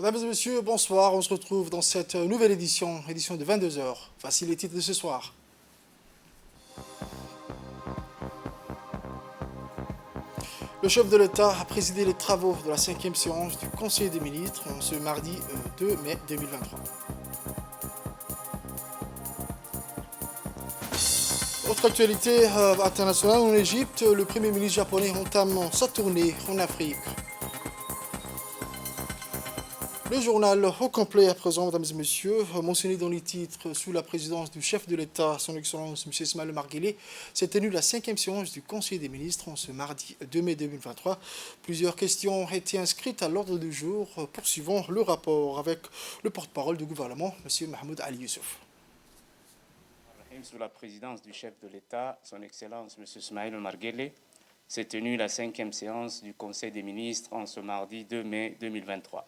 Mesdames et messieurs, bonsoir. On se retrouve dans cette nouvelle édition de 22 heures. Voici les titres de ce soir. Le chef de l'État a présidé les travaux de la 5e séance du Conseil des ministres ce mardi 2 mai 2023. Autre actualité internationale, en Égypte, le Premier ministre japonais entame sa tournée en Afrique. Le journal au complet à présent, mesdames et messieurs, mentionné dans les titres sous la présidence du chef de l'État, son Excellence M. Ismaël Omar Guelleh, s'est tenue la 5e séance du Conseil des ministres ce mardi 2 mai 2023. Plusieurs questions ont été inscrites à l'ordre du jour. Poursuivons le rapport avec le porte-parole du gouvernement, M. Mahmoud Ali Youssouf. Sous la présidence du chef de l'État, son Excellence M. Ismaël Omar Guelleh, s'est tenue la 5e séance du Conseil des ministres en ce mardi 2 mai 2023.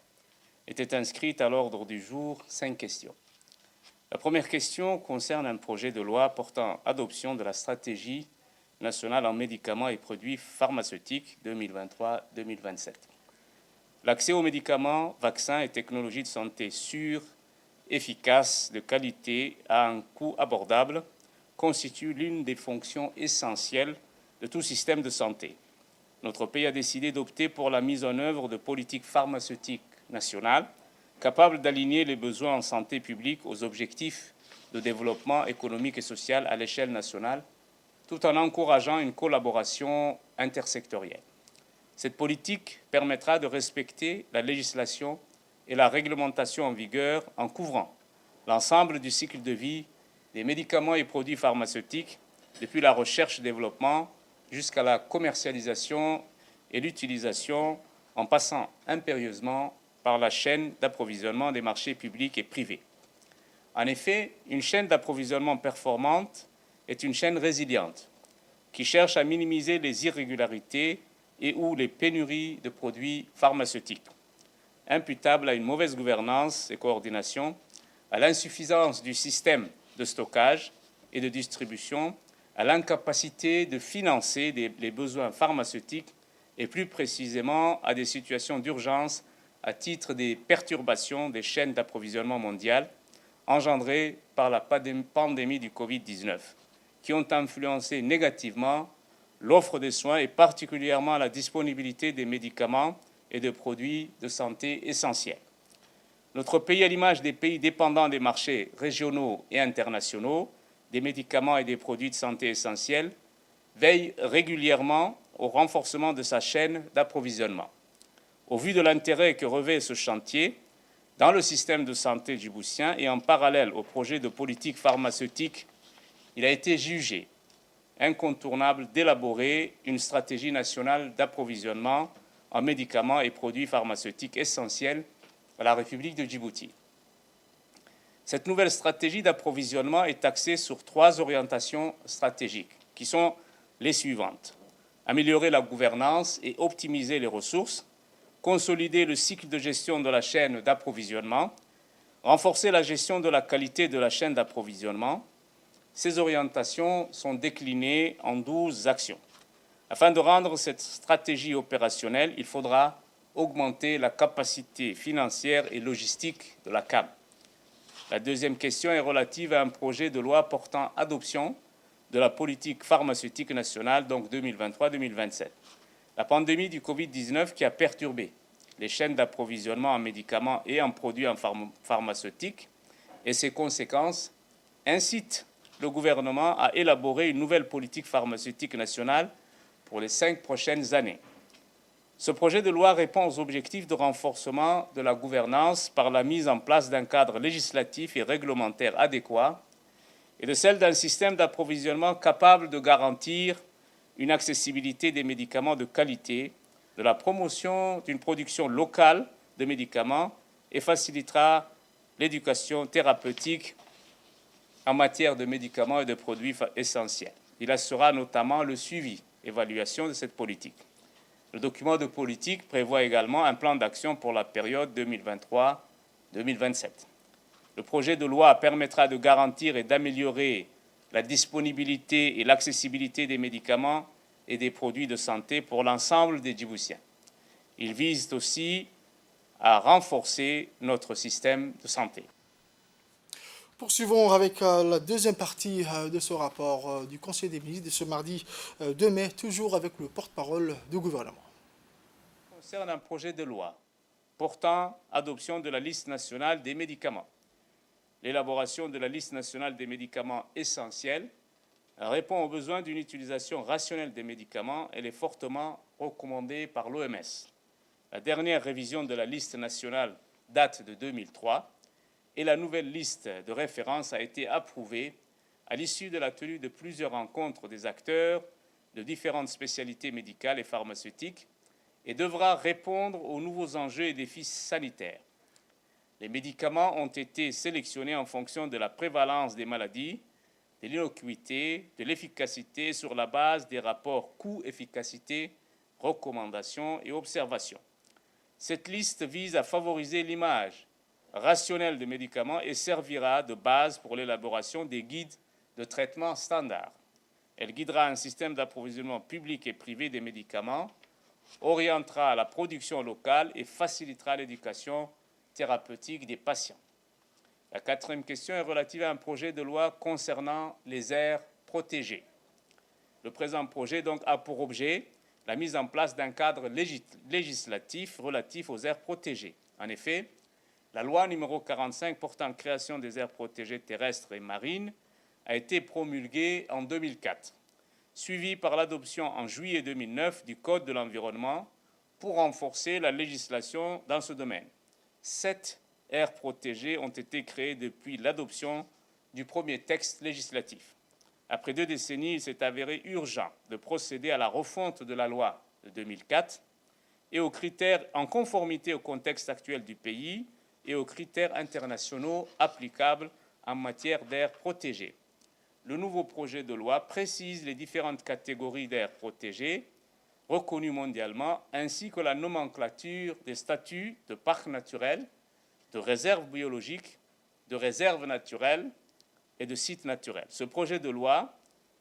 Étaient inscrites à l'ordre du jour 5 questions. La première question concerne un projet de loi portant adoption de la stratégie nationale en médicaments et produits pharmaceutiques 2023-2027. L'accès aux médicaments, vaccins et technologies de santé sûres, efficaces, de qualité, à un coût abordable, constitue l'une des fonctions essentielles de tout système de santé. Notre pays a décidé d'opter pour la mise en œuvre de politiques pharmaceutiques nationales capables d'aligner les besoins en santé publique aux objectifs de développement économique et social à l'échelle nationale, tout en encourageant une collaboration intersectorielle. Cette politique permettra de respecter la législation et la réglementation en vigueur en couvrant l'ensemble du cycle de vie des médicaments et produits pharmaceutiques, depuis la recherche-développement jusqu'à la commercialisation et l'utilisation, en passant impérieusement par la chaîne d'approvisionnement des marchés publics et privés. En effet, une chaîne d'approvisionnement performante est une chaîne résiliente qui cherche à minimiser les irrégularités et ou les pénuries de produits pharmaceutiques, imputables à une mauvaise gouvernance et coordination, à l'insuffisance du système de stockage et de distribution, à l'incapacité de financer les besoins pharmaceutiques et plus précisément à des situations d'urgence à titre des perturbations des chaînes d'approvisionnement mondiales engendrées par la pandémie du Covid-19, qui ont influencé négativement l'offre de soins et particulièrement la disponibilité des médicaments et de produits de santé essentiels. Notre pays, à l'image des pays dépendants des marchés régionaux et internationaux, des médicaments et des produits de santé essentiels, veille régulièrement au renforcement de sa chaîne d'approvisionnement. Au vu de l'intérêt que revêt ce chantier dans le système de santé djiboutien et en parallèle au projet de politique pharmaceutique, il a été jugé incontournable d'élaborer une stratégie nationale d'approvisionnement en médicaments et produits pharmaceutiques essentiels à la République de Djibouti. Cette nouvelle stratégie d'approvisionnement est axée sur 3 orientations stratégiques, qui sont les suivantes. Améliorer la gouvernance et optimiser les ressources, consolider le cycle de gestion de la chaîne d'approvisionnement, renforcer la gestion de la qualité de la chaîne d'approvisionnement. Ces orientations sont déclinées en 12 actions. Afin de rendre cette stratégie opérationnelle, il faudra augmenter la capacité financière et logistique de la CAM. La deuxième question est relative à un projet de loi portant adoption de la politique pharmaceutique nationale, donc 2023-2027. La pandémie du Covid-19 qui a perturbé les chaînes d'approvisionnement en médicaments et en produits pharmaceutiques et ses conséquences incitent le gouvernement à élaborer une nouvelle politique pharmaceutique nationale pour les 5 prochaines années. Ce projet de loi répond aux objectifs de renforcement de la gouvernance par la mise en place d'un cadre législatif et réglementaire adéquat et de celle d'un système d'approvisionnement capable de garantir une accessibilité des médicaments de qualité, de la promotion d'une production locale de médicaments et facilitera l'éducation thérapeutique en matière de médicaments et de produits essentiels. Il assurera notamment le suivi, évaluation de cette politique. Le document de politique prévoit également un plan d'action pour la période 2023-2027. Le projet de loi permettra de garantir et d'améliorer la disponibilité et l'accessibilité des médicaments et des produits de santé pour l'ensemble des Djiboutiens. Il vise aussi à renforcer notre système de santé. Poursuivons avec la deuxième partie de ce rapport du Conseil des ministres de ce mardi 2 mai, toujours avec le porte-parole du gouvernement. Concerne un projet de loi portant adoption de la liste nationale des médicaments. L'élaboration de la liste nationale des médicaments essentiels répond aux besoins d'une utilisation rationnelle des médicaments et est fortement recommandée par l'OMS. La dernière révision de la liste nationale date de 2003 et la nouvelle liste de référence a été approuvée à l'issue de la tenue de plusieurs rencontres des acteurs de différentes spécialités médicales et pharmaceutiques et devra répondre aux nouveaux enjeux et défis sanitaires. Les médicaments ont été sélectionnés en fonction de la prévalence des maladies, de l'innocuité, de l'efficacité sur la base des rapports coût-efficacité, recommandations et observations. Cette liste vise à favoriser l'image rationnelle des médicaments et servira de base pour l'élaboration des guides de traitement standard. Elle guidera un système d'approvisionnement public et privé des médicaments, orientera la production locale et facilitera l'éducation thérapeutique des patients. La quatrième question est relative à un projet de loi concernant les aires protégées. Le présent projet donc a pour objet la mise en place d'un cadre législatif relatif aux aires protégées. En effet, la loi numéro 45 portant création des aires protégées terrestres et marines a été promulguée en 2004, suivie par l'adoption en juillet 2009 du Code de l'environnement pour renforcer la législation dans ce domaine. 7 aires protégées ont été créées depuis l'adoption du premier texte législatif. Après 2 décennies, il s'est avéré urgent de procéder à la refonte de la loi de 2004 et aux critères en conformité au contexte actuel du pays et aux critères internationaux applicables en matière d'aires protégées. Le nouveau projet de loi précise les différentes catégories d'aires protégées reconnues mondialement, ainsi que la nomenclature des statuts de parcs naturels, de réserves biologiques, de réserves naturelles et de sites naturels. Ce projet de loi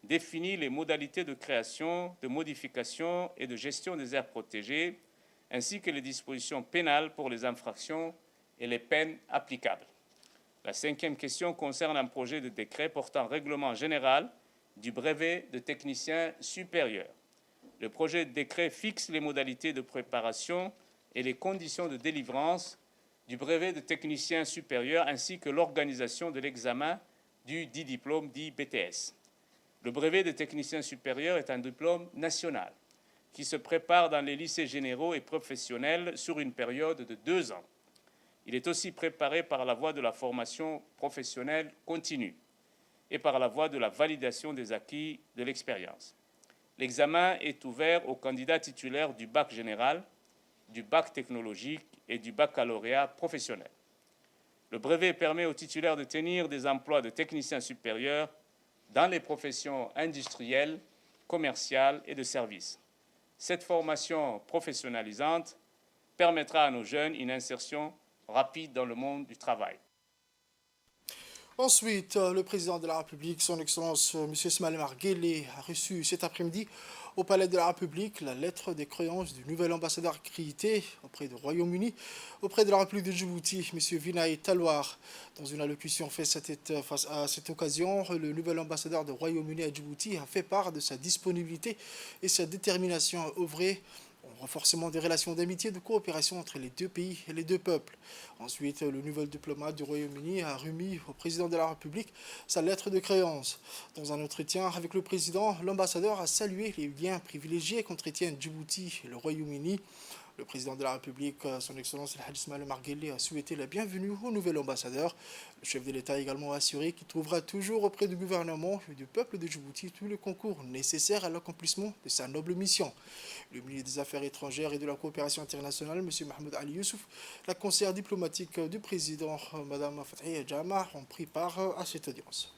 définit les modalités de création, de modification et de gestion des aires protégées, ainsi que les dispositions pénales pour les infractions et les peines applicables. La cinquième question concerne un projet de décret portant règlement général du brevet de technicien supérieur. Le projet de décret fixe les modalités de préparation et les conditions de délivrance du brevet de technicien supérieur ainsi que l'organisation de l'examen du dit diplôme dit BTS. Le brevet de technicien supérieur est un diplôme national qui se prépare dans les lycées généraux et professionnels sur une période de 2 ans. Il est aussi préparé par la voie de la formation professionnelle continue et par la voie de la validation des acquis de l'expérience. L'examen est ouvert aux candidats titulaires du bac général, du bac technologique et du baccalauréat professionnel. Le brevet permet aux titulaires de tenir des emplois de technicien supérieur dans les professions industrielles, commerciales et de services. Cette formation professionnalisante permettra à nos jeunes une insertion rapide dans le monde du travail. Ensuite, le président de la République, son Excellence M. Ismaël Omar Guelleh, a reçu cet après-midi au Palais de la République la lettre des créances du nouvel ambassadeur accrédité auprès du Royaume-Uni, auprès de la République de Djibouti, M. Vinay Talwar. Dans une allocution faite à cette occasion, le nouvel ambassadeur du Royaume-Uni à Djibouti a fait part de sa disponibilité et sa détermination à œuvrer au renforcement des relations d'amitié et de coopération entre les deux pays et les deux peuples. Ensuite, le nouvel diplomate du Royaume-Uni a remis au président de la République sa lettre de créance. Dans un entretien avec le président, l'ambassadeur a salué les liens privilégiés qu'entretiennent Djibouti et le Royaume-Uni. Le président de la République, son Excellence El Hadj Ismaël Omar Guelleh, a souhaité la bienvenue au nouvel ambassadeur. Le chef de l'État a également assuré qu'il trouvera toujours auprès du gouvernement et du peuple de Djibouti tout le concours nécessaire à l'accomplissement de sa noble mission. Le ministre des Affaires étrangères et de la coopération internationale, M. Mahmoud Ali Youssouf, la conseillère diplomatique du président, Mme Fathi Jammeh, ont pris part à cette audience.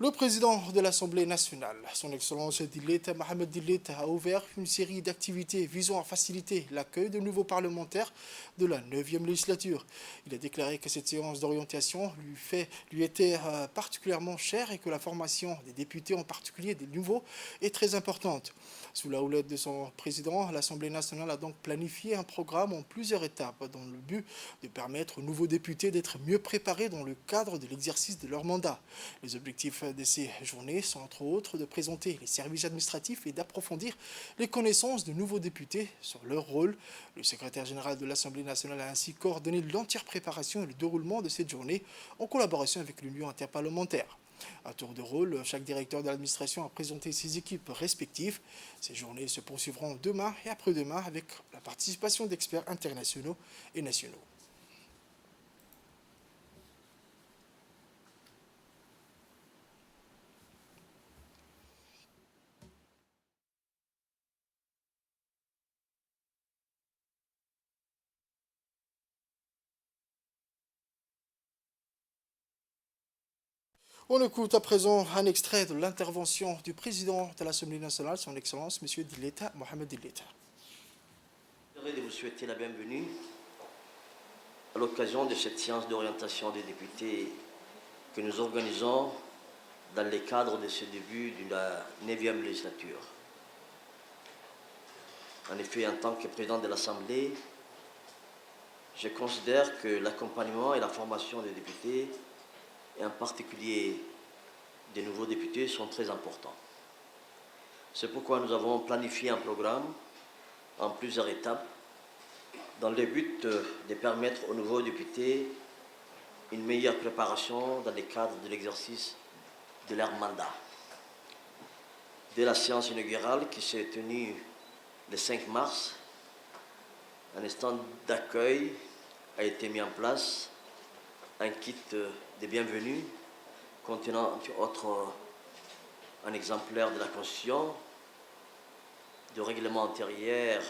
Le président de l'Assemblée nationale, son Excellence Dillet Mohamed Dillet, a ouvert une série d'activités visant à faciliter l'accueil de nouveaux parlementaires de la 9e législature. Il a déclaré que cette séance d'orientation lui était particulièrement chère et que la formation des députés, en particulier des nouveaux, est très importante. Sous la houlette de son président, l'Assemblée nationale a donc planifié un programme en plusieurs étapes dans le but de permettre aux nouveaux députés d'être mieux préparés dans le cadre de l'exercice de leur mandat. Les objectifs de ces journées sont entre autres de présenter les services administratifs et d'approfondir les connaissances de nouveaux députés sur leur rôle. Le secrétaire général de l'Assemblée nationale a ainsi coordonné l'entière préparation et le déroulement de cette journée en collaboration avec l'Union interparlementaire. À tour de rôle, chaque directeur de l'administration a présenté ses équipes respectives. Ces journées se poursuivront demain et après-demain avec la participation d'experts internationaux et nationaux. On écoute à présent un extrait de l'intervention du président de l'Assemblée nationale, son Excellence, M. Dillet Mohamed Dillet. Je voudrais vous souhaiter la bienvenue à l'occasion de cette séance d'orientation des députés que nous organisons dans le cadre de ce début de la 9e législature. En effet, en tant que président de l'Assemblée, je considère que l'accompagnement et la formation des députés, et en particulier des nouveaux députés, sont très importants. C'est pourquoi nous avons planifié un programme en plusieurs étapes dans le but de permettre aux nouveaux députés une meilleure préparation dans le cadre de l'exercice de leur mandat. Dès la séance inaugurale qui s'est tenue le 5 mars, un stand d'accueil a été mis en place, un kit de bienvenue contenant entre autres un exemplaire de la Constitution, de règlements intérieurs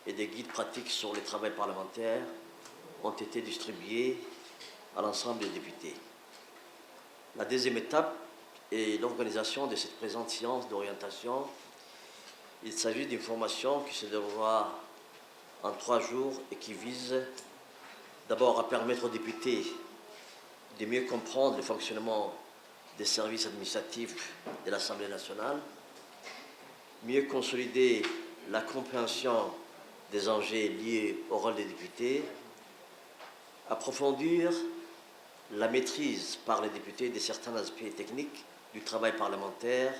et des guides pratiques sur le travail parlementaire ont été distribués à l'ensemble des députés. La deuxième étape est l'organisation de cette présente séance d'orientation. Il s'agit d'une formation qui se déroulera en 3 jours et qui vise d'abord à permettre aux députés de mieux comprendre le fonctionnement des services administratifs de l'Assemblée nationale, mieux consolider la compréhension des enjeux liés au rôle des députés, approfondir la maîtrise par les députés de certains aspects techniques du travail parlementaire,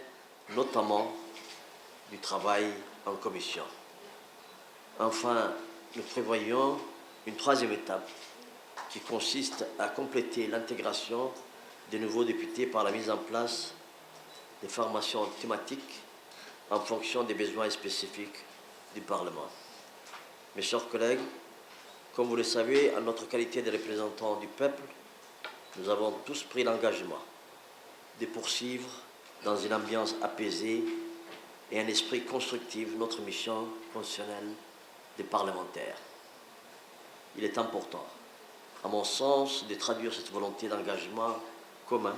notamment du travail en commission. Enfin, nous prévoyons une 3e étape qui consiste à compléter l'intégration des nouveaux députés par la mise en place de formations thématiques en fonction des besoins spécifiques du Parlement. Mes chers collègues, comme vous le savez, en notre qualité de représentants du peuple, nous avons tous pris l'engagement de poursuivre dans une ambiance apaisée et un esprit constructif notre mission constitutionnelle des parlementaires. Il est important, à mon sens, de traduire cette volonté d'engagement commun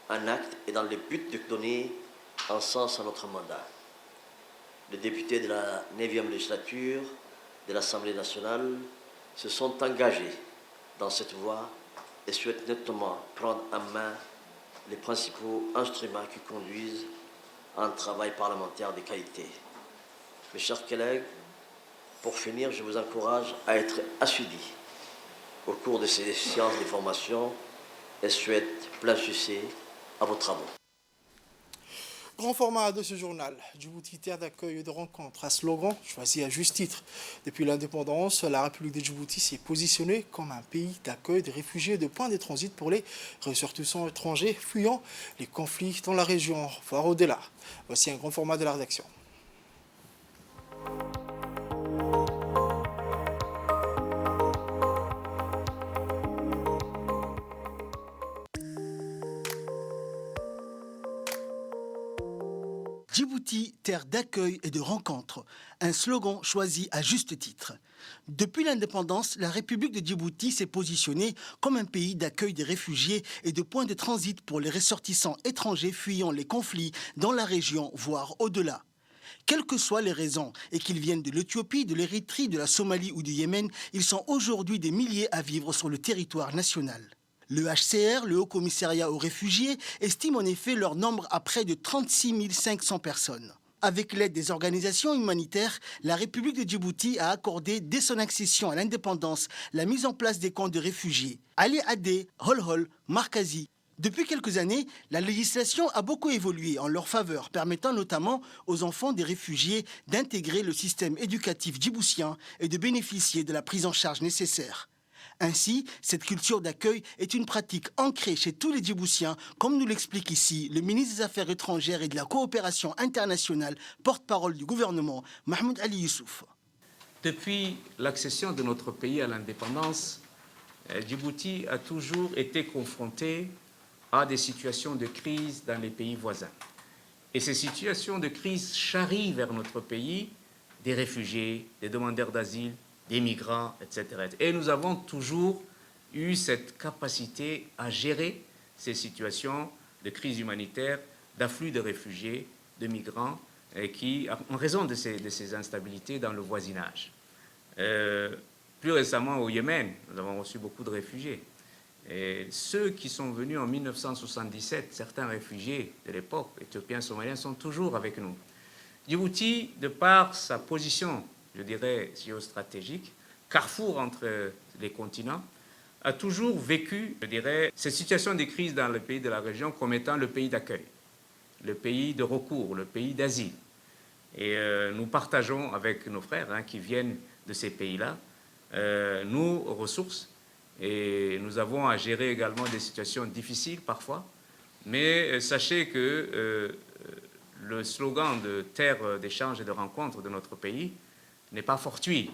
en acte et dans le but de donner un sens à notre mandat. Les députés de la 9e législature de l'Assemblée nationale se sont engagés dans cette voie et souhaitent nettement prendre en main les principaux instruments qui conduisent à un travail parlementaire de qualité. Mes chers collègues, pour finir, je vous encourage à être assidus au cours de ces séances de formation et souhaite plein succès à vos travaux. Grand format de ce journal, Djibouti, terre d'accueil et de rencontre, un slogan choisi à juste titre. Depuis l'indépendance, la République de Djibouti s'est positionnée comme un pays d'accueil des réfugiés et de point de transit pour les ressortissants étrangers fuyant les conflits dans la région, voire au-delà. Voici un grand format de la rédaction. Djibouti, terre d'accueil et de rencontres, un slogan choisi à juste titre. Depuis l'indépendance, la République de Djibouti s'est positionnée comme un pays d'accueil des réfugiés et de point de transit pour les ressortissants étrangers fuyant les conflits dans la région, voire au-delà. Quelles que soient les raisons, et qu'ils viennent de l'Éthiopie, de l'Érythrée, de la Somalie ou du Yémen, ils sont aujourd'hui des milliers à vivre sur le territoire national. Le HCR, le Haut Commissariat aux réfugiés, estime en effet leur nombre à près de 36 500 personnes. Avec l'aide des organisations humanitaires, la République de Djibouti a accordé dès son accession à l'indépendance la mise en place des camps de réfugiés. Ali Adé, Holhol, Markazi. Depuis quelques années, la législation a beaucoup évolué en leur faveur, permettant notamment aux enfants des réfugiés d'intégrer le système éducatif djiboutien et de bénéficier de la prise en charge nécessaire. Ainsi, cette culture d'accueil est une pratique ancrée chez tous les Djiboutiens, comme nous l'explique ici le ministre des Affaires étrangères et de la coopération internationale, porte-parole du gouvernement, Mahmoud Ali Youssouf. Depuis l'accession de notre pays à l'indépendance, Djibouti a toujours été confronté à des situations de crise dans les pays voisins. Et ces situations de crise charrient vers notre pays des réfugiés, des demandeurs d'asile, des migrants, etc. Et nous avons toujours eu cette capacité à gérer ces situations de crise humanitaire, d'afflux de réfugiés, de migrants, qui, en raison de ces instabilités dans le voisinage. Plus récemment au Yémen, nous avons reçu beaucoup de réfugiés. Et ceux qui sont venus en 1977, certains réfugiés de l'époque, éthiopiens, somaliens, sont toujours avec nous. Djibouti, de par sa position, je dirais, géostratégique, carrefour entre les continents, a toujours vécu, je dirais, cette situation de crise dans le pays de la région comme étant le pays d'accueil, le pays de recours, le pays d'asile. Et nous partageons avec nos frères qui viennent de ces pays-là nos ressources. Et nous avons à gérer également des situations difficiles parfois. Mais sachez que le slogan de terre d'échange et de rencontre de notre pays n'est pas fortuit.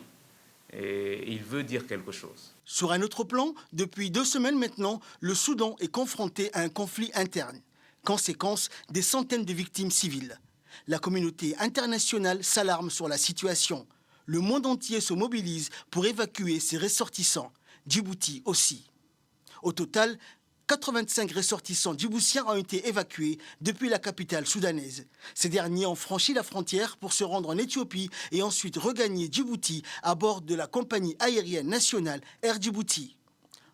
Et il veut dire quelque chose. Sur un autre plan, depuis 2 semaines maintenant, le Soudan est confronté à un conflit interne. Conséquence, des centaines de victimes civiles. La communauté internationale s'alarme sur la situation. Le monde entier se mobilise pour évacuer ses ressortissants. Djibouti aussi. Au total, 85 ressortissants djiboutiens ont été évacués depuis la capitale soudanaise. Ces derniers ont franchi la frontière pour se rendre en Éthiopie et ensuite regagner Djibouti à bord de la compagnie aérienne nationale Air Djibouti.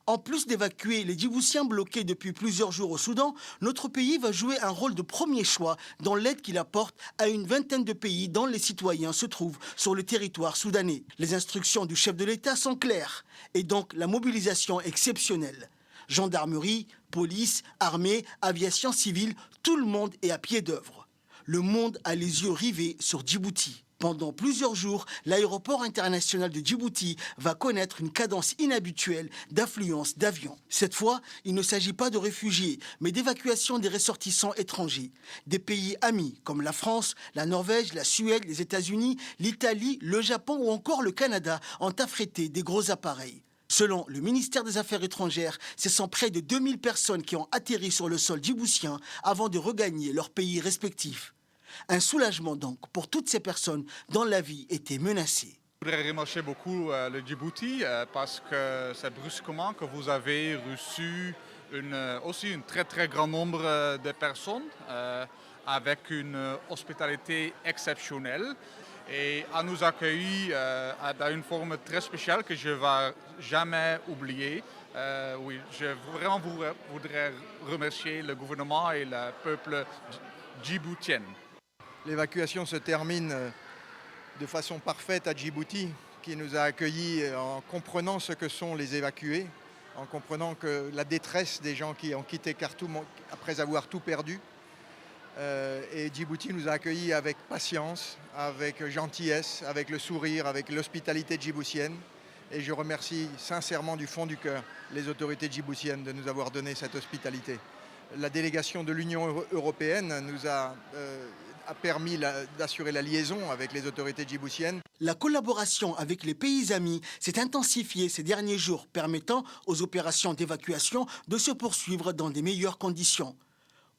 En plus d'évacuer les Djiboutiens bloqués depuis plusieurs jours au Soudan, notre pays va jouer un rôle de premier choix dans l'aide qu'il apporte à une vingtaine de pays dont les citoyens se trouvent sur le territoire soudanais. Les instructions du chef de l'État sont claires et donc la mobilisation exceptionnelle. Gendarmerie, police, armée, aviation civile, tout le monde est à pied d'œuvre. Le monde a les yeux rivés sur Djibouti. Pendant plusieurs jours, l'aéroport international de Djibouti va connaître une cadence inhabituelle d'affluence d'avions. Cette fois, il ne s'agit pas de réfugiés, mais d'évacuation des ressortissants étrangers. Des pays amis comme la France, la Norvège, la Suède, les États-Unis, l'Italie, le Japon ou encore le Canada ont affrété des gros appareils. Selon le ministère des Affaires étrangères, ce sont près de 2000 personnes qui ont atterri sur le sol djiboutien avant de regagner leur pays respectif. Un soulagement donc pour toutes ces personnes dont la vie était menacée. Je voudrais remercier beaucoup le Djibouti parce que c'est brusquement que vous avez reçu aussi un très très grand nombre de personnes avec une hospitalité exceptionnelle et à nous accueillir dans une forme très spéciale que je ne vais jamais oublier. Oui, je vraiment voudrais remercier le gouvernement et le peuple djiboutien. L'évacuation se termine de façon parfaite à Djibouti, qui nous a accueillis en comprenant ce que sont les évacués, en comprenant que la détresse des gens qui ont quitté Khartoum après avoir tout perdu. Et Djibouti nous a accueillis avec patience, avec gentillesse, avec le sourire, avec l'hospitalité djiboutienne. Et je remercie sincèrement du fond du cœur les autorités djiboutiennes de nous avoir donné cette hospitalité. La délégation de l'Union européenne nous a permis d'assurer la liaison avec les autorités djiboutiennes. La collaboration avec les pays amis s'est intensifiée ces derniers jours, permettant aux opérations d'évacuation de se poursuivre dans des meilleures conditions.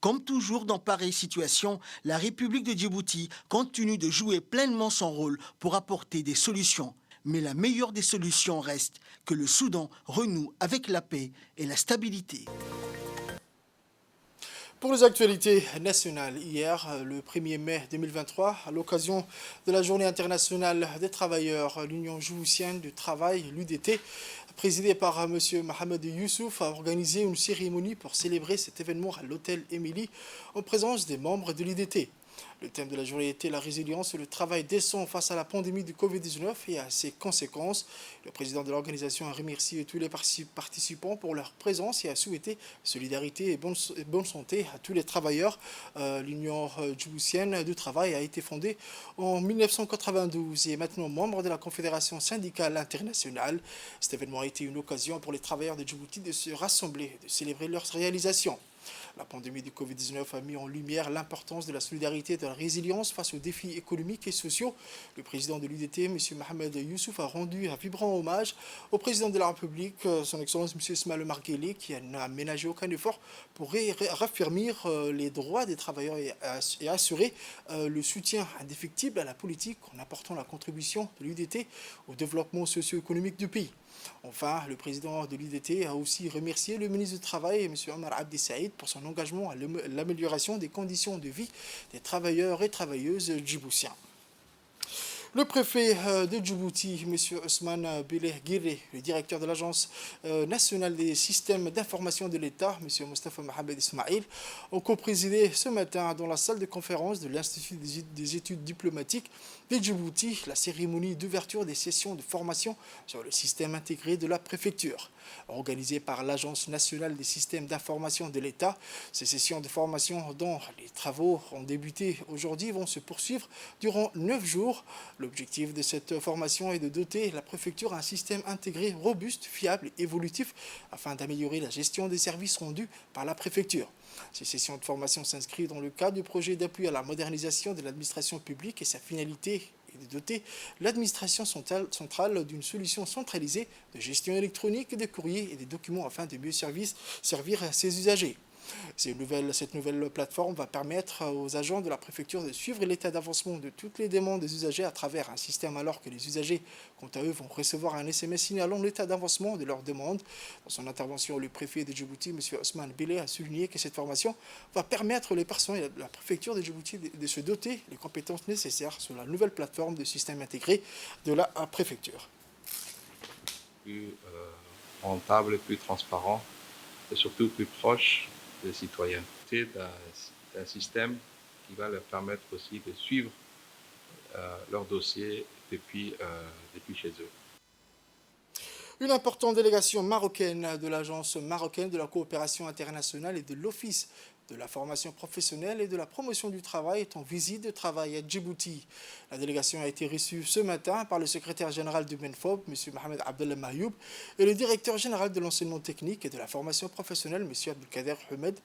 Comme toujours dans pareille situation, la République de Djibouti continue de jouer pleinement son rôle pour apporter des solutions. Mais la meilleure des solutions reste que le Soudan renoue avec la paix et la stabilité. Pour les actualités nationales, hier, le 1er mai 2023, à l'occasion de la Journée internationale des travailleurs, l'Union djiboutienne du travail, l'UDT, présidée par M. Mohamed Youssouf, a organisé une cérémonie pour célébrer cet événement à l'hôtel Émilie en présence des membres de l'UDT. Le thème de la journée était la résilience et le travail décent face à la pandémie du Covid-19 et à ses conséquences. Le président de l'organisation a remercié tous les participants pour leur présence et a souhaité solidarité et bonne santé à tous les travailleurs. L'Union djiboutienne du travail a été fondée en 1992 et est maintenant membre de la Confédération syndicale internationale. Cet événement a été une occasion pour les travailleurs de Djibouti de se rassembler et de célébrer leurs réalisations. La pandémie du Covid-19 a mis en lumière l'importance de la solidarité et de la résilience face aux défis économiques et sociaux. Le président de l'UDT, M. Mohamed Youssouf, a rendu un vibrant hommage au président de la République, son Excellence M. Ismaël Omar Guelleh, qui n'a ménagé aucun effort pour raffermir les droits des travailleurs et assurer le soutien indéfectible à la politique en apportant la contribution de l'UDT au développement socio-économique du pays. Enfin, le président de l'UDT a aussi remercié le ministre du Travail, M. Omar Abdi Saïd, pour son engagement à l'amélioration des conditions de vie des travailleurs et travailleuses djiboutiens. Le préfet de Djibouti, M. Ousmane Beleh Guiré, le directeur de l'Agence nationale des systèmes d'information de l'État, M. Mostafa Mohamed Ismail, ont co-présidé ce matin dans la salle de conférence de l'Institut des études diplomatiques de Djibouti la cérémonie d'ouverture des sessions de formation sur le système intégré de la préfecture. Organisée par l'Agence nationale des systèmes d'information de l'État, ces sessions de formation dont les travaux ont débuté aujourd'hui vont se poursuivre durant 9 jours. L'objectif de cette formation est de doter la préfecture d'un système intégré robuste, fiable et évolutif afin d'améliorer la gestion des services rendus par la préfecture. Ces sessions de formation s'inscrivent dans le cadre du projet d'appui à la modernisation de l'administration publique et sa finalité est de doter l'administration centrale d'une solution centralisée de gestion électronique des courriers et des documents afin de mieux servir à ses usagers. Cette nouvelle plateforme va permettre aux agents de la préfecture de suivre l'état d'avancement de toutes les demandes des usagers à travers un système, alors que les usagers, quant à eux, vont recevoir un SMS signalant l'état d'avancement de leurs demandes. Dans son intervention, le préfet de Djibouti, M. Ousmane Beleh, a souligné que cette formation va permettre aux personnels de la préfecture de Djibouti de se doter des compétences nécessaires sur la nouvelle plateforme de système intégré de la préfecture. Plus rentable, plus transparent et surtout plus proche des citoyens. C'est un système qui va leur permettre aussi de suivre leurs dossiers depuis chez eux. Une importante délégation marocaine de l'Agence marocaine de la coopération internationale et de l'Office de la formation professionnelle et de la promotion du travail est en visite de travail à Djibouti. La délégation a été reçue ce matin par le secrétaire général du MENFOB, M. Mohamed Abdellah Mahyoub, et le directeur général de l'enseignement technique et de la formation professionnelle, M. Abdelkader Hamed,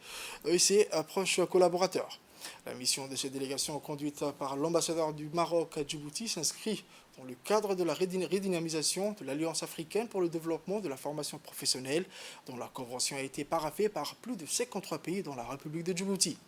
et ses proches collaborateurs. La mission de cette délégation conduite par l'ambassadeur du Maroc à Djibouti s'inscrit dans le cadre de la redynamisation de l'Alliance africaine pour le développement de la formation professionnelle, dont la convention a été paraphée par plus de 53 pays dans la République de Djibouti.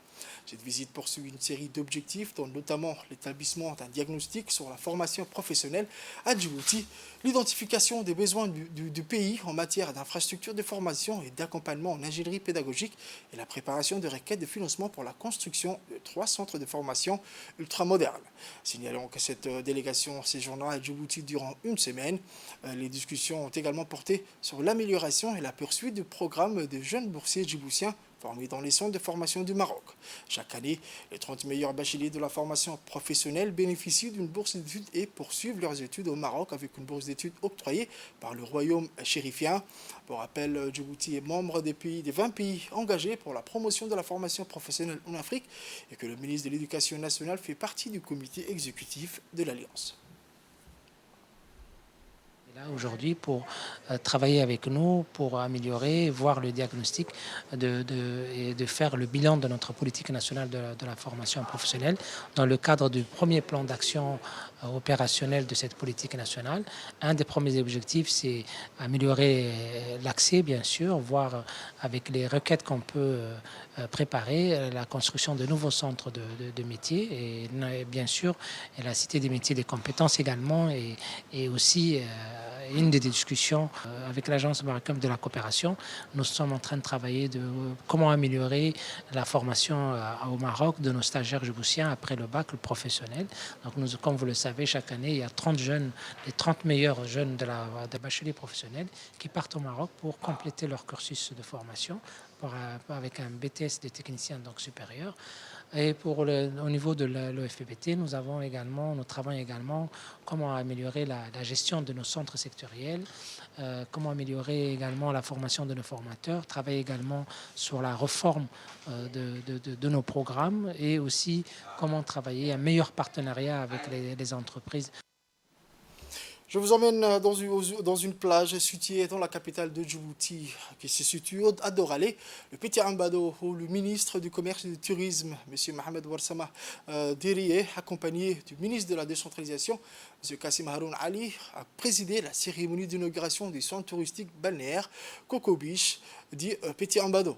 Cette visite poursuit une série d'objectifs, dont notamment l'établissement d'un diagnostic sur la formation professionnelle à Djibouti, l'identification des besoins du pays en matière d'infrastructures de formation et d'accompagnement en ingénierie pédagogique et la préparation de requêtes de financement pour la construction de 3 centres de formation ultramodernes. Signalons que cette délégation séjournera à Djibouti durant une semaine. Les discussions ont également porté sur l'amélioration et la poursuite du programme de jeunes boursiers djiboutiens formés dans les centres de formation du Maroc. Chaque année, les 30 meilleurs bacheliers de la formation professionnelle bénéficient d'une bourse d'études et poursuivent leurs études au Maroc avec une bourse d'études octroyée par le royaume chérifien. Pour rappel, Djibouti est membre des 20 pays engagés pour la promotion de la formation professionnelle en Afrique et que le ministre de l'Éducation nationale fait partie du comité exécutif de l'Alliance. Là aujourd'hui pour travailler avec nous, pour améliorer, voir le diagnostic et de faire le bilan de notre politique nationale de la formation professionnelle dans le cadre du premier plan d'action opérationnel de cette politique nationale. Un des premiers objectifs, c'est améliorer l'accès, bien sûr, voir avec les requêtes qu'on peut préparer la construction de nouveaux centres de métiers et bien sûr la cité des métiers des compétences également et aussi une des discussions avec l'agence marocaine de la coopération. Nous sommes en train de travailler de comment améliorer la formation au Maroc de nos stagiaires djiboutiens après le bac, le professionnel. Donc nous, comme vous le savez, chaque année, il y a 30 jeunes, les 30 meilleurs jeunes de bachelier professionnel qui partent au Maroc pour compléter leur cursus de formation avec un BTS des techniciens donc supérieurs. Et au niveau de l'OFPBT, nous travaillons également comment améliorer la gestion de nos centres sectoriels, comment améliorer également la formation de nos formateurs, travailler également sur la réforme de nos programmes et aussi comment travailler un meilleur partenariat avec les entreprises. Je vous emmène dans une plage située dans la capitale de Djibouti, qui se situe à Doralé. Le Petit Ambado, où le ministre du Commerce et du Tourisme, M. Mohamed Warsama Diriye, accompagné du ministre de la Décentralisation, M. Kassim Haroun Ali, a présidé la cérémonie d'inauguration du centre touristique balnéaire Coco Beach, dit Petit Ambado.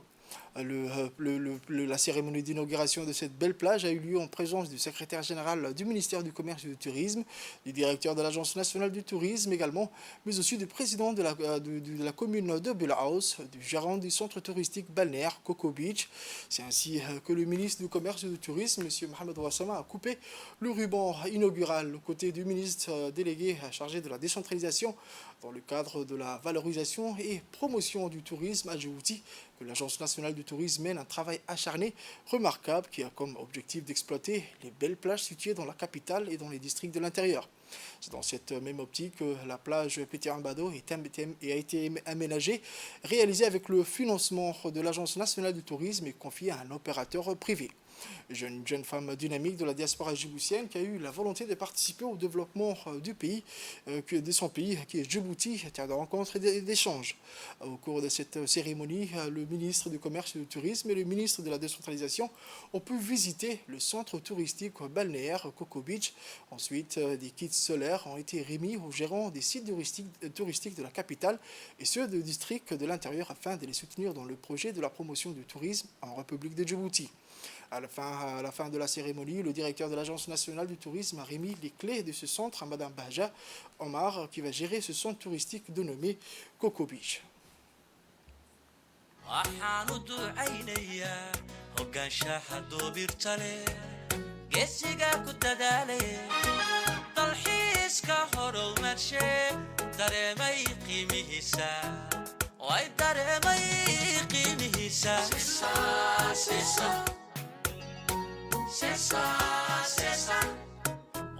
La cérémonie d'inauguration de cette belle plage a eu lieu en présence du secrétaire général du ministère du Commerce et du Tourisme, du directeur de l'Agence nationale du tourisme également, mais aussi du président de la commune de Belhaus, du gérant du centre touristique balnéaire Coco Beach. C'est ainsi que le ministre du Commerce et du Tourisme, M. Mohamed Wassama, a coupé le ruban inaugural aux côtés du ministre délégué chargé de la décentralisation dans le cadre de la valorisation et promotion du tourisme à Djibouti, que l'Agence nationale du tourisme mène un travail acharné, remarquable, qui a comme objectif d'exploiter les belles plages situées dans la capitale et dans les districts de l'intérieur. C'est dans cette même optique que la plage Petit Ambado a été aménagée, réalisée avec le financement de l'Agence nationale du tourisme et confiée à un opérateur privé. Une jeune femme dynamique de la diaspora djiboutienne qui a eu la volonté de participer au développement du pays, de son pays, qui est Djibouti, terre de rencontres et d'échanges. Au cours de cette cérémonie, le ministre du Commerce et du Tourisme et le ministre de la Décentralisation ont pu visiter le centre touristique balnéaire Coco Beach. Ensuite, des kits solaires ont été remis aux gérants des sites touristiques de la capitale et ceux des districts de l'intérieur afin de les soutenir dans le projet de la promotion du tourisme en République de Djibouti. À la fin de la cérémonie, le directeur de l'Agence nationale du tourisme a remis les clés de ce centre à Mme Bahja Omar, qui va gérer ce centre touristique dénommé Coco Beach.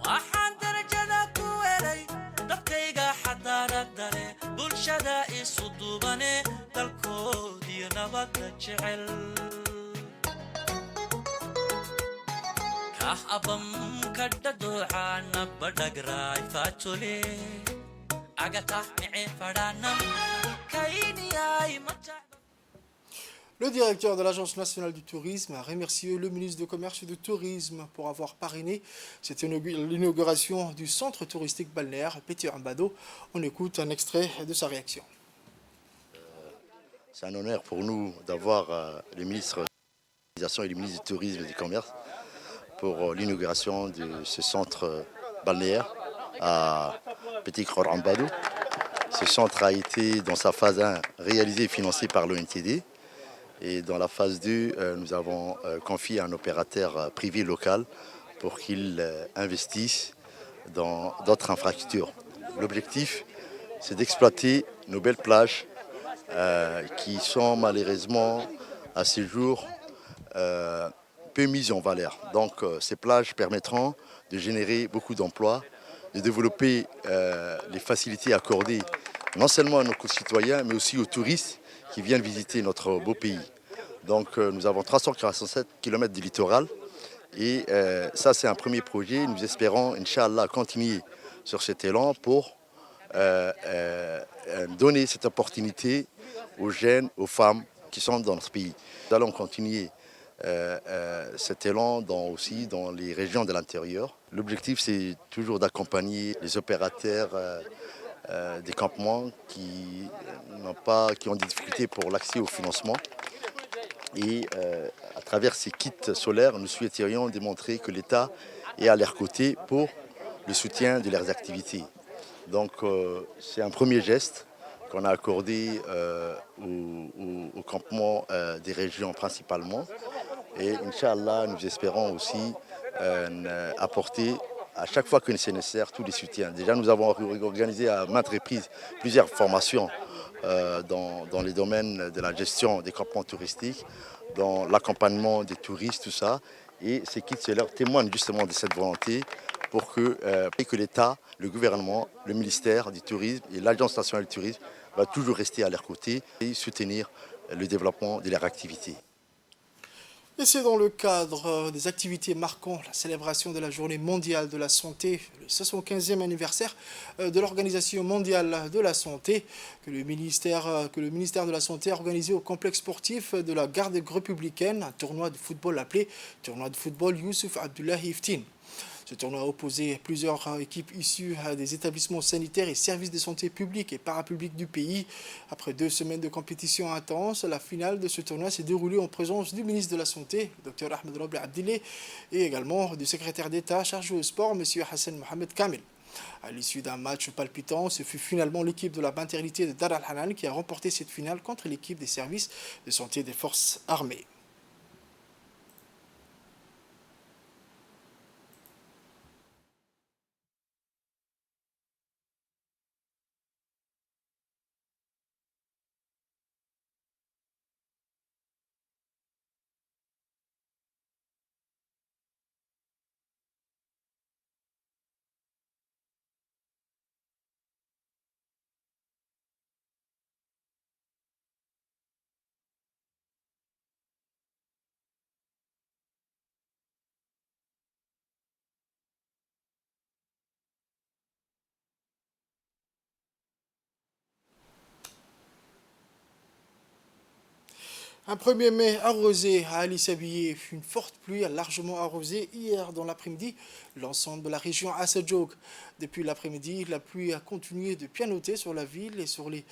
waxaan darajada ku helay dadkayga xadaaradare bulshada isu duubane dalkoodiyo nabadda jecel kah abam kadhadoocaana badhagraay faatole agatah nice fadhaanam kayniyay maja. Le directeur de l'Agence nationale du tourisme a remercié le ministre du Commerce et du Tourisme pour avoir parrainé l'inauguration du centre touristique balnéaire Petit Ambado. On écoute un extrait de sa réaction. C'est un honneur pour nous d'avoir le ministre de l'Organisation et le ministre du Tourisme et du Commerce pour l'inauguration de ce centre balnéaire à Petit Ambado. Ce centre a été, dans sa phase 1, réalisé et financé par l'ONTD. Et dans la phase 2, nous avons confié à un opérateur privé local pour qu'il investisse dans d'autres infrastructures. L'objectif, c'est d'exploiter nos belles plages qui sont malheureusement à ce jour peu mises en valeur. Donc ces plages permettront de générer beaucoup d'emplois, de développer les facilités accordées non seulement à nos concitoyens, mais aussi aux touristes qui viennent visiter notre beau pays. Donc nous avons 347 km de littoral et ça c'est un premier projet. Nous espérons, Inch'Allah, continuer sur cet élan pour donner cette opportunité aux jeunes, aux femmes qui sont dans notre pays. Nous allons continuer cet élan aussi dans les régions de l'intérieur. L'objectif, c'est toujours d'accompagner les opérateurs des campements qui ont des difficultés pour l'accès au financement. Et à travers ces kits solaires, nous souhaiterions démontrer que l'État est à leur côté pour le soutien de leurs activités. Donc c'est un premier geste qu'on a accordé au campement des régions principalement. Et Inch'Allah, nous espérons aussi apporter à chaque fois que c'est nécessaire tous les soutiens. Déjà, nous avons organisé à maintes reprises plusieurs formations dans les domaines de la gestion des campements touristiques, dans l'accompagnement des touristes, tout ça. Et ces kits solaires témoignent justement de cette volonté pour que l'État, le gouvernement, le ministère du Tourisme et l'Agence nationale du tourisme va toujours rester à leur côté et soutenir le développement de leur activité. Et c'est dans le cadre des activités marquant la célébration de la Journée mondiale de la santé, le 75e anniversaire de l'Organisation mondiale de la santé, que le ministère de la Santé a organisé au complexe sportif de la garde républicaine un tournoi de football appelé Tournoi de football Youssouf Abdullahi Iftin. Ce tournoi a opposé plusieurs équipes issues des établissements sanitaires et services de santé publics et parapublics du pays. Après 2 semaines de compétition intense, la finale de ce tournoi s'est déroulée en présence du ministre de la Santé, Dr Ahmed Rabli Abdillah, et également du secrétaire d'État chargé au sport, M. Hassan Mohamed Kamel. À l'issue d'un match palpitant, ce fut finalement l'équipe de la maternité de Dar al-Hanan qui a remporté cette finale contre l'équipe des services de santé des forces armées. Un 1er mai arrosé à Ali Sabié. Une forte pluie a largement arrosé hier dans l'après-midi l'ensemble de la région Assadjoug. Depuis l'après-midi, la pluie a continué de pianoter sur la ville et sur les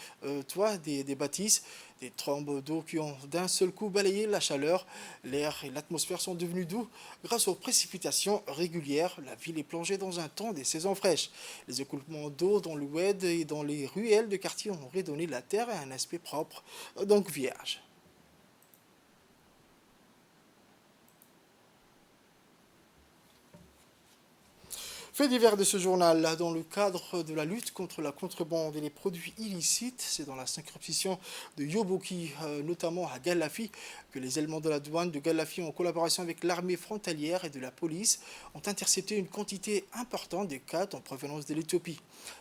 toits des bâtisses. Des trombes d'eau qui ont d'un seul coup balayé la chaleur. L'air et l'atmosphère sont devenus doux grâce aux précipitations régulières. La ville est plongée dans un temps des saisons fraîches. Les écoulements d'eau dans le Oued et dans les ruelles de quartier ont redonné la terre à un aspect propre, donc vierge. Fait divers de ce journal, dans le cadre de la lutte contre la contrebande et les produits illicites, c'est dans la circonscription de Yoboki, notamment à Galafi, que les éléments de la douane de Galafi, en collaboration avec l'armée frontalière et de la police, ont intercepté une quantité importante de khat en provenance de l'Éthiopie.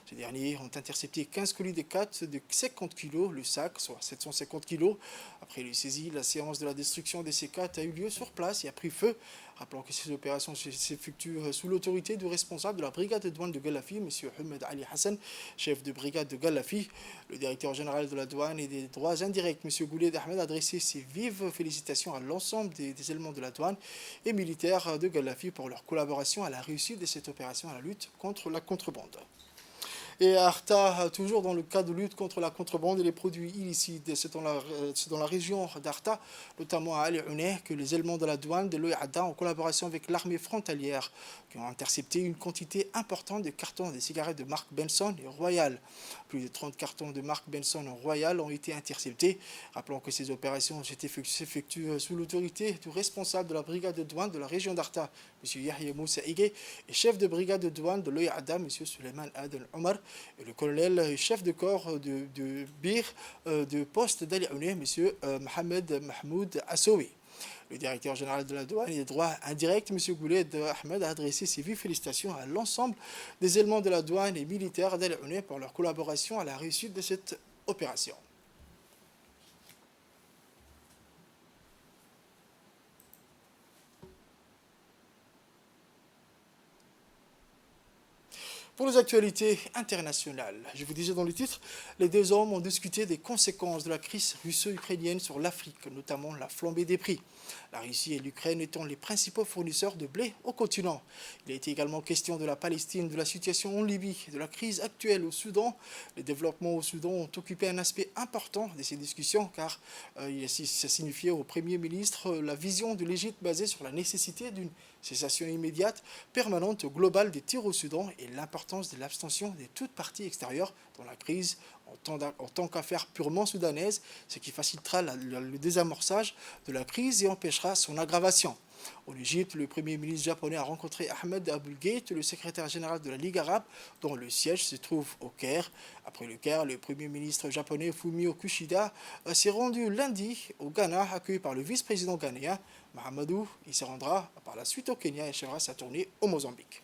Ces derniers ont intercepté 15 colis de khat de 50 kg, le sac, soit 750 kg. Après les saisies, la séance de la destruction de ces khat a eu lieu sur place et a pris feu. Rappelons que ces opérations s'effectuent sous l'autorité du responsable de la brigade de douane de Galafi, M. Ahmed Ali Hassan, chef de brigade de Galafi. Le directeur général de la douane et des droits indirects, M. Goulet Ahmed, a adressé ses vives félicitations à l'ensemble des éléments de la douane et militaires de Galafi pour leur collaboration à la réussite de cette opération à la lutte contre la contrebande. Et à Arta, toujours dans le cadre de lutte contre la contrebande et les produits illicites, c'est dans la région d'Arta, notamment à Ali-Ouneh, que les éléments de la douane de l'OIADA, en collaboration avec l'armée frontalière, qui ont intercepté une quantité importante de cartons de cigarettes de marque Benson et Royal. Plus de 30 cartons de marque Benson et Royal ont été interceptés. Rappelons que ces opérations s'effectuent sous l'autorité du responsable de la brigade de douane de la région d'Arta, M. Yahya Moussa Ige, et chef de brigade de douane de l'OIADA, M. Suleiman Adel Omar, et le colonel chef de corps de Bir de poste d'Ali-Ouneh, M. Mohamed Mahmoud Assoui. Le directeur général de la douane et des droits indirects, M. Goulet Ahmed, a adressé ses vives félicitations à l'ensemble des éléments de la douane et militaires d'Ali-Ouneh pour leur collaboration à la réussite de cette opération. Pour les actualités internationales, je vous disais dans le titre, les deux hommes ont discuté des conséquences de la crise russo-ukrainienne sur l'Afrique, notamment la flambée des prix. La Russie et l'Ukraine étant les principaux fournisseurs de blé au continent. Il a été également question de la Palestine, de la situation en Libye, de la crise actuelle au Soudan. Les développements au Soudan ont occupé un aspect important de ces discussions car ça signifiait au Premier ministre la vision de l'Égypte basée sur la nécessité d'une cessation immédiate, permanente, globale des tirs au Soudan et l'importance de l'abstention de toute partie extérieure dans la crise en tant qu'affaire purement soudanaise, ce qui facilitera le désamorçage de la crise et empêchera son aggravation. En Égypte, le Premier ministre japonais a rencontré Ahmed Aboul-Gheit, le secrétaire général de la Ligue arabe, dont le siège se trouve au Caire. Après le Caire, le Premier ministre japonais Fumio Kishida s'est rendu lundi au Ghana, accueilli par le vice-président ghanéen Mahamadou. Il se rendra par la suite au Kenya et achèvera sa tournée au Mozambique.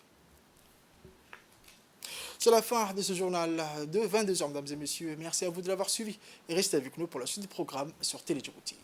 C'est la fin de ce journal de 22h, mesdames et messieurs. Merci à vous de l'avoir suivi et restez avec nous pour la suite du programme sur Télé Djibouti.